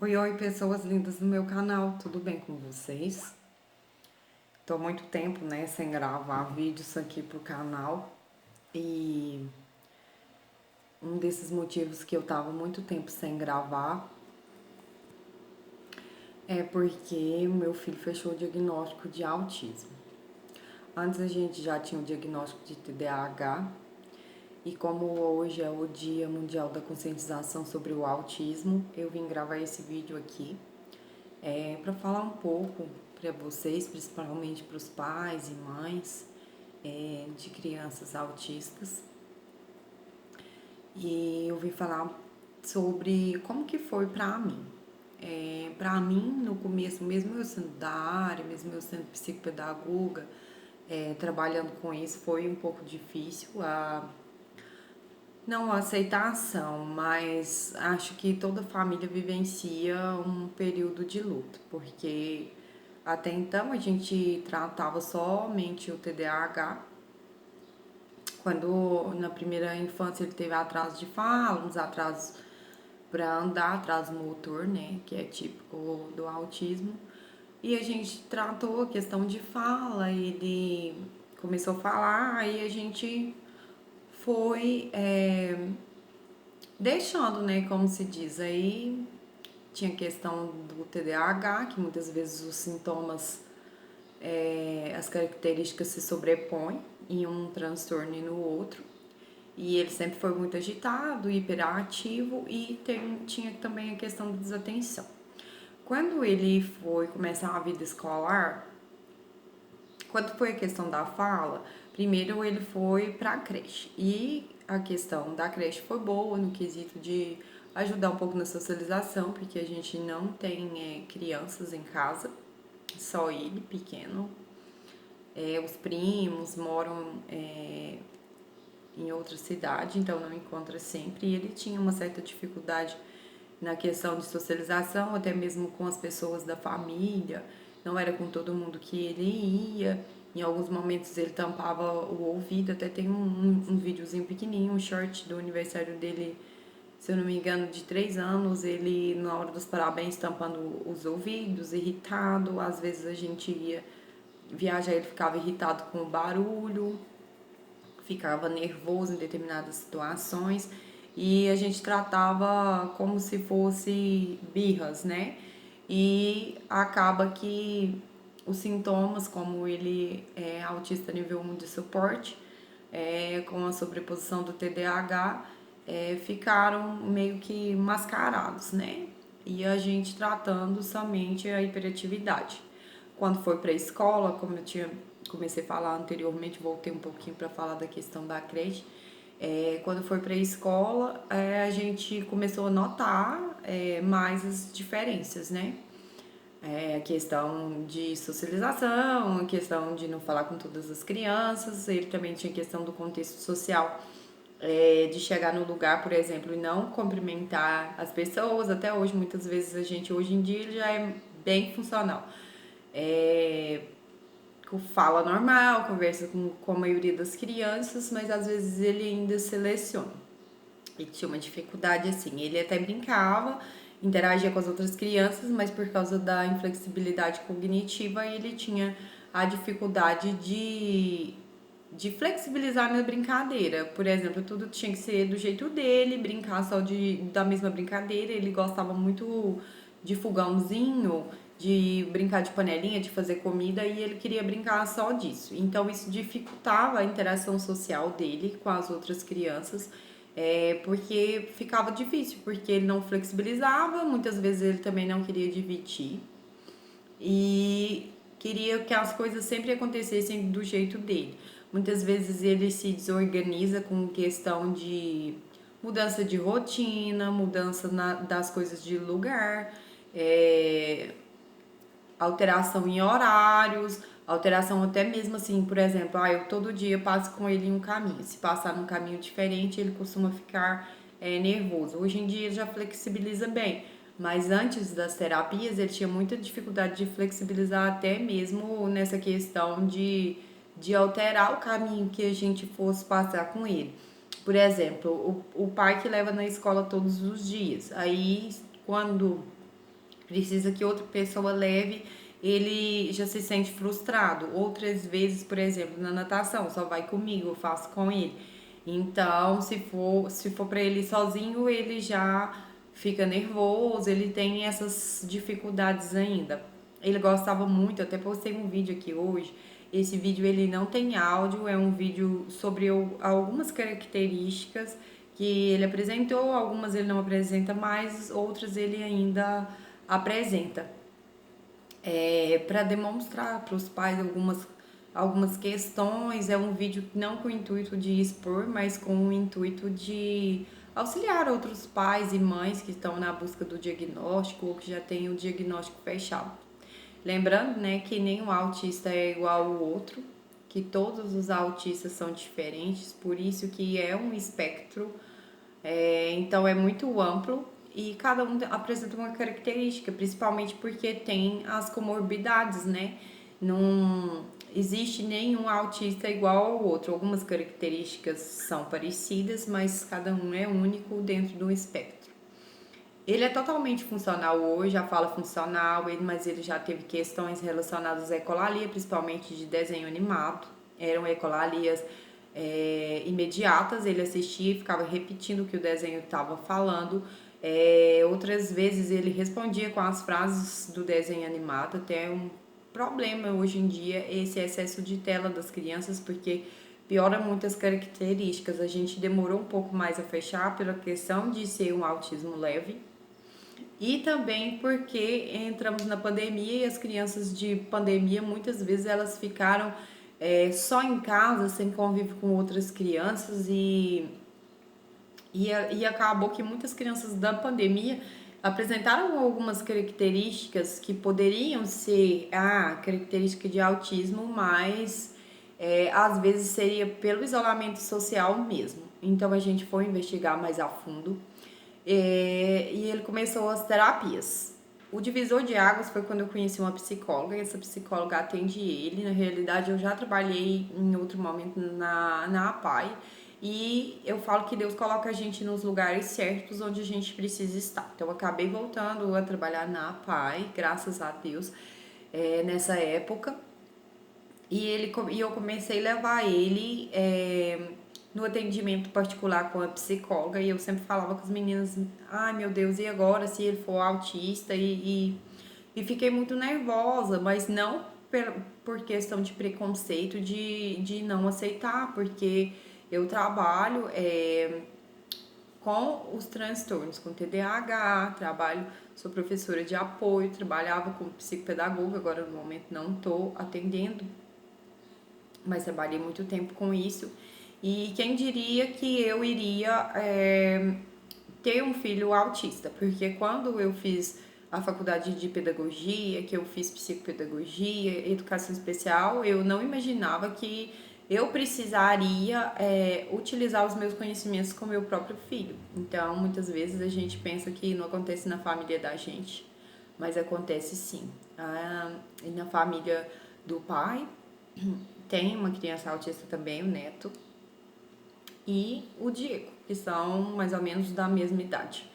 Oi, oi, pessoas lindas do meu canal, tudo bem com vocês? Tô há muito tempo, né, sem gravar vídeos aqui pro canal e um desses motivos que eu tava muito tempo sem gravar é porque o meu filho fechou o diagnóstico de autismo. Antes a gente já tinha o diagnóstico de TDAH e como hoje é o Dia Mundial da Conscientização sobre o Autismo, eu vim gravar esse vídeo aqui para falar um pouco para vocês, principalmente para os pais e mães de crianças autistas. E eu vim falar sobre como que foi para mim. Para mim, no começo, mesmo eu sendo da área, mesmo eu sendo psicopedagoga, trabalhando com isso, foi um pouco difícil não a aceitação, mas acho que toda família vivencia um período de luto, porque até então a gente tratava somente o TDAH. Quando na primeira infância ele teve atraso de fala, uns atrasos para andar, atraso motor, né, que é típico do autismo. E a gente tratou a questão de fala, ele começou a falar, aí a gente foi deixando, né, como se diz, aí tinha a questão do TDAH, que muitas vezes os sintomas, as características se sobrepõem em um transtorno e no outro. E ele sempre foi muito agitado, hiperativo e tinha também a questão da desatenção. Quando ele foi começar a vida escolar, quando foi a questão da fala, primeiro ele foi para a creche. E a questão da creche foi boa no quesito de ajudar um pouco na socialização, porque a gente não tem crianças em casa, só ele pequeno. Os primos moram em outra cidade, então não encontra sempre. E ele tinha uma certa dificuldade na questão de socialização, até mesmo com as pessoas da família, não era com todo mundo que ele ia. Em alguns momentos ele tampava o ouvido, até tem um videozinho pequenininho, um short do aniversário dele, se eu não me engano, de 3 anos, ele na hora dos parabéns tampando os ouvidos, irritado. Às vezes a gente ia viajar, ele ficava irritado com o barulho, ficava nervoso em determinadas situações e a gente tratava como se fosse birras, né? E acaba que os sintomas, como ele é autista nível 1 de suporte, com a sobreposição do TDAH, ficaram meio que mascarados, né? E a gente tratando somente a hiperatividade. Quando foi para a escola, como eu comecei a falar anteriormente, voltei um pouquinho para falar da questão da creche. Quando foi para a escola, a gente começou a notar mais as diferenças, né? A questão de socialização, a questão de não falar com todas as crianças, ele também tinha a questão do contexto social, de chegar no lugar, por exemplo, e não cumprimentar as pessoas. Até hoje, muitas vezes a gente, hoje em dia, já é bem funcional. É, fala normal, conversa com a maioria das crianças, mas às vezes ele ainda seleciona. Ele tinha uma dificuldade assim, ele até brincava, interagia com as outras crianças, mas por causa da inflexibilidade cognitiva, ele tinha a dificuldade de flexibilizar na brincadeira. Por exemplo, tudo tinha que ser do jeito dele, brincar só da mesma brincadeira. Ele gostava muito de fogãozinho, de brincar de panelinha, de fazer comida, e ele queria brincar só disso. Então isso dificultava a interação social dele com as outras crianças, porque ficava difícil, porque ele não flexibilizava, muitas vezes ele também não queria dividir e queria que as coisas sempre acontecessem do jeito dele. Muitas vezes ele se desorganiza com questão de mudança de rotina, mudança das coisas de lugar, alteração em horários, alteração até mesmo assim, por exemplo, eu todo dia passo com ele em um caminho. Se passar num caminho diferente, ele costuma ficar nervoso. Hoje em dia ele já flexibiliza bem, mas antes das terapias ele tinha muita dificuldade de flexibilizar até mesmo nessa questão de alterar o caminho que a gente fosse passar com ele. Por exemplo, o pai que leva na escola todos os dias. Aí, quando precisa que outra pessoa leve, ele já se sente frustrado. Outras vezes, por exemplo, na natação, só vai comigo, eu faço com ele. Então, se for para ele ir sozinho, ele já fica nervoso, ele tem essas dificuldades ainda. Ele gostava muito, eu até postei um vídeo aqui hoje. Esse vídeo ele não tem áudio, é um vídeo sobre algumas características que ele apresentou, algumas ele não apresenta mais, outras ele ainda apresenta. Para demonstrar para os pais algumas questões. É um vídeo não com o intuito de expor, mas com o intuito de auxiliar outros pais e mães que estão na busca do diagnóstico ou que já têm o diagnóstico fechado. Lembrando, né, que nenhum autista é igual ao outro, que todos os autistas são diferentes, por isso que é um espectro, então é muito amplo e cada um apresenta uma característica, principalmente porque tem as comorbidades, né? Não existe nenhum autista igual ao outro. Algumas características são parecidas, mas cada um é único dentro do espectro. Ele é totalmente funcional hoje, já fala funcional, mas ele já teve questões relacionadas à ecolalia, principalmente de desenho animado. Eram ecolalias imediatas, ele assistia e ficava repetindo o que o desenho estava falando. Outras vezes ele respondia com as frases do desenho animado, até um problema hoje em dia esse excesso de tela das crianças, porque piora muitas características. A gente demorou um pouco mais a fechar pela questão de ser um autismo leve e também porque entramos na pandemia e as crianças de pandemia muitas vezes elas ficaram só em casa, sem convívio com outras crianças e acabou que muitas crianças da pandemia apresentaram algumas características que poderiam ser a característica de autismo, mas às vezes seria pelo isolamento social mesmo. Então a gente foi investigar mais a fundo e ele começou as terapias. O divisor de águas foi quando eu conheci uma psicóloga, e essa psicóloga atende ele. Na realidade, eu já trabalhei em outro momento na APAE, e eu falo que Deus coloca a gente nos lugares certos onde a gente precisa estar. Então, eu acabei voltando a trabalhar na APAE, graças a Deus, nessa época. E eu comecei a levar ele no atendimento particular com a psicóloga, e eu sempre falava com as meninas, ai meu Deus, e agora se ele for autista? E fiquei muito nervosa, mas não por questão de preconceito, de não aceitar, porque eu trabalho com os transtornos, com TDAH, sou professora de apoio, trabalhava como psicopedagoga, agora no momento não estou atendendo, mas trabalhei muito tempo com isso. E quem diria que eu iria ter um filho autista? Porque quando eu fiz a faculdade de pedagogia, que eu fiz psicopedagogia, educação especial, eu não imaginava que eu precisaria utilizar os meus conhecimentos com meu próprio filho. Então, muitas vezes a gente pensa que não acontece na família da gente, mas acontece sim. E na família do pai tem uma criança autista também, o neto, e o Diego, que são mais ou menos da mesma idade.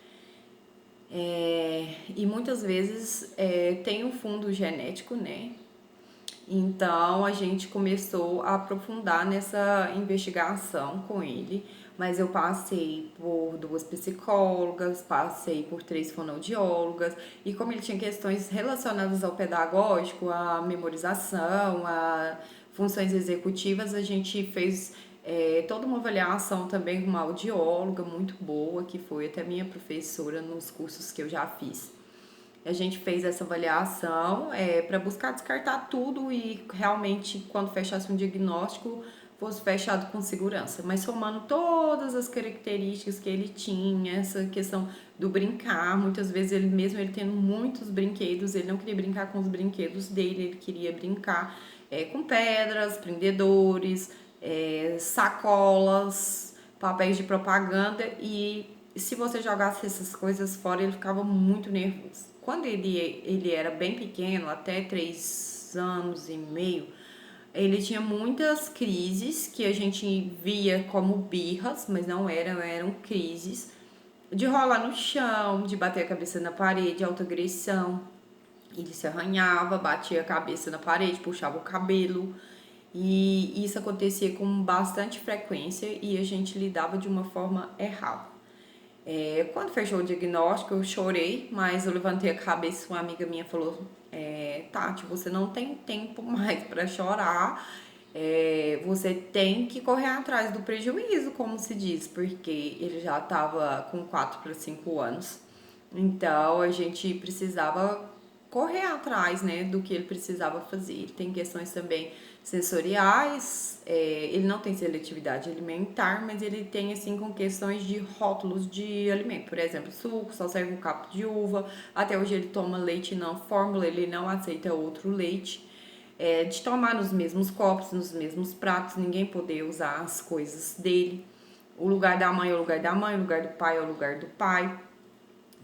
E muitas vezes tem um fundo genético, né? Então a gente começou a aprofundar nessa investigação com ele, mas eu passei por 2 psicólogas, passei por 3 fonoaudiólogas, e como ele tinha questões relacionadas ao pedagógico, à memorização, a funções executivas, a gente fez toda uma avaliação também com uma audióloga muito boa, que foi até minha professora nos cursos que eu já fiz. A gente fez essa avaliação para buscar descartar tudo e realmente, quando fechasse um diagnóstico, fosse fechado com segurança. Mas somando todas as características que ele tinha, essa questão do brincar, muitas vezes ele tendo muitos brinquedos, ele não queria brincar com os brinquedos dele, ele queria brincar com pedras, prendedores, sacolas, papéis de propaganda, e se você jogasse essas coisas fora, ele ficava muito nervoso. Quando ele era bem pequeno, até 3 anos e meio, ele tinha muitas crises que a gente via como birras, mas não eram crises. de rolar no chão, de bater a cabeça na parede, autoagressão. Ele se arranhava, batia a cabeça na parede, puxava o cabelo. E isso acontecia com bastante frequência e a gente lidava de uma forma errada. Quando fechou o diagnóstico, eu chorei, mas eu levantei a cabeça e uma amiga minha falou: Tati, você não tem tempo mais para chorar, você tem que correr atrás do prejuízo, como se diz, porque ele já estava com 4 para 5 anos. Então a gente precisava correr atrás, né, do que ele precisava fazer. Ele tem questões também sensoriais, ele não tem seletividade alimentar, mas ele tem assim com questões de rótulos de alimento. Por exemplo, suco, só serve um capo de uva. Até hoje ele toma leite não fórmula, ele não aceita outro leite. De tomar nos mesmos copos, nos mesmos pratos, ninguém poder usar as coisas dele. O lugar da mãe é o lugar da mãe, o lugar do pai é o lugar do pai.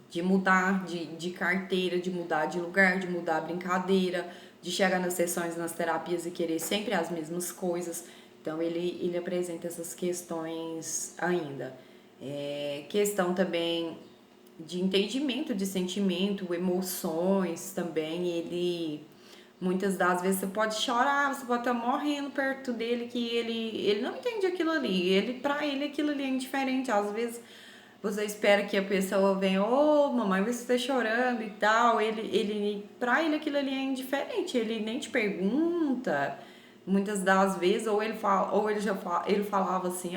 De mudar de carteira, de mudar de lugar, de mudar a brincadeira, de chegar nas sessões, nas terapias e querer sempre as mesmas coisas. Então, ele apresenta essas questões ainda. Questão também de entendimento de sentimento, emoções também. Ele, muitas das vezes, você pode chorar, você pode estar morrendo perto dele, que ele não entende aquilo ali. Pra ele, aquilo ali é indiferente. Às vezes, você espera que a pessoa venha, mamãe, você está chorando e tal. Pra ele aquilo ali é indiferente, ele nem te pergunta. Muitas das vezes, ou ele fala, ou ele já fala, ele falava assim,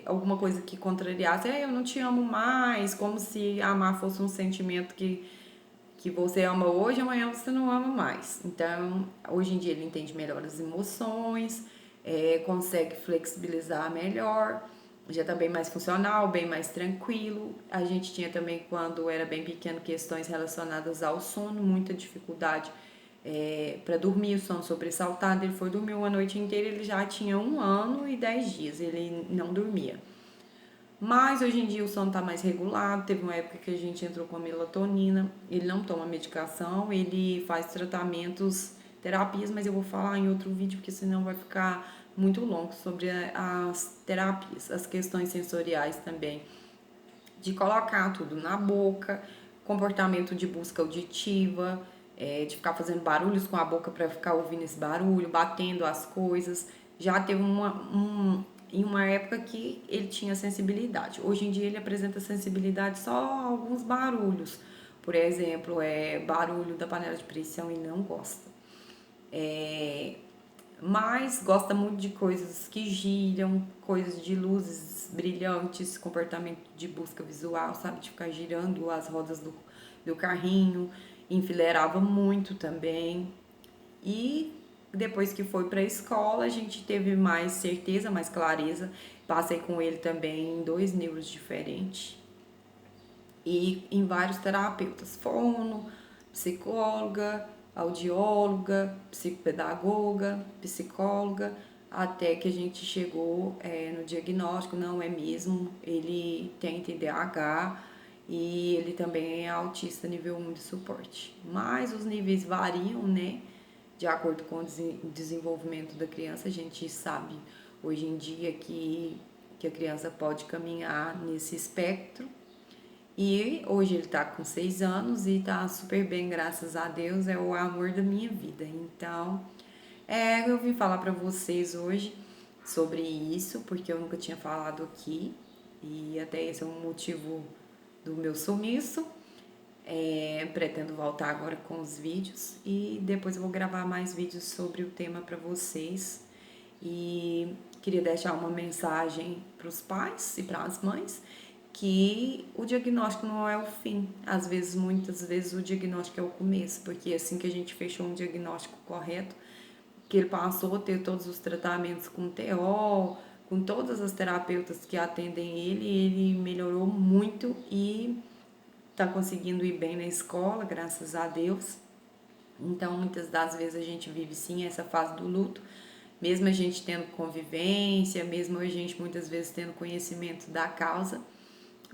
alguma coisa que contrariasse, eu não te amo mais, como se amar fosse um sentimento que você ama hoje, amanhã você não ama mais. Então, hoje em dia ele entende melhor as emoções, consegue flexibilizar melhor, já tá bem mais funcional, bem mais tranquilo. A gente tinha também, quando era bem pequeno, questões relacionadas ao sono, muita dificuldade para dormir, o sono sobressaltado. Ele foi dormir uma noite inteira, ele já tinha 1 ano e 10 dias, ele não dormia. Mas hoje em dia o sono tá mais regulado, teve uma época que a gente entrou com a melatonina, ele não toma medicação, ele faz tratamentos, terapias, mas eu vou falar em outro vídeo, porque senão vai ficar muito longo sobre as terapias, as questões sensoriais também, de colocar tudo na boca, comportamento de busca auditiva, de ficar fazendo barulhos com a boca para ficar ouvindo esse barulho, batendo as coisas. Já teve em uma época que ele tinha sensibilidade. Hoje em dia ele apresenta sensibilidade só a alguns barulhos. Por exemplo, barulho da panela de pressão e não gosta. Mas gosta muito de coisas que giram, coisas de luzes brilhantes, comportamento de busca visual, sabe? De ficar girando as rodas do carrinho, enfileirava muito também. E depois que foi para a escola, a gente teve mais certeza, mais clareza. Passei com ele também em 2 neuros diferentes e em vários terapeutas, fono, psicóloga, audióloga, psicopedagoga, psicóloga, até que a gente chegou no diagnóstico, não é mesmo, ele tem TDAH e ele também é autista nível 1 de suporte. Mas os níveis variam, né? De acordo com o desenvolvimento da criança, a gente sabe hoje em dia que a criança pode caminhar nesse espectro. E hoje ele tá com 6 anos e tá super bem, graças a Deus, é o amor da minha vida. Então, eu vim falar pra vocês hoje sobre isso, porque eu nunca tinha falado aqui. E até esse é um motivo do meu sumiço. Pretendo voltar agora com os vídeos e depois eu vou gravar mais vídeos sobre o tema para vocês. E queria deixar uma mensagem para os pais e para as mães que o diagnóstico não é o fim. Às vezes, muitas vezes, o diagnóstico é o começo, porque assim que a gente fechou um diagnóstico correto, que ele passou a ter todos os tratamentos com TO, com todas as terapeutas que atendem ele melhorou muito e tá conseguindo ir bem na escola, graças a Deus. Então, muitas das vezes a gente vive sim essa fase do luto, mesmo a gente tendo convivência, mesmo a gente muitas vezes tendo conhecimento da causa,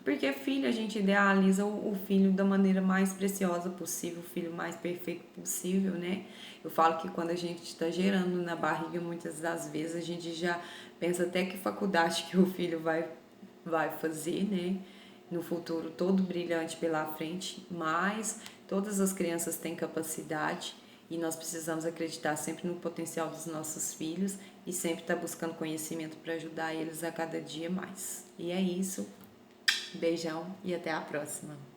porque filho, a gente idealiza o filho da maneira mais preciosa possível, o filho mais perfeito possível, né? Eu falo que quando a gente está gerando na barriga, muitas das vezes a gente já pensa até que faculdade que o filho vai vai fazer, né? No futuro todo brilhante pela frente, mas todas as crianças têm capacidade e nós precisamos acreditar sempre no potencial dos nossos filhos e sempre estar buscando conhecimento para ajudar eles a cada dia mais. E é isso. Beijão e até a próxima.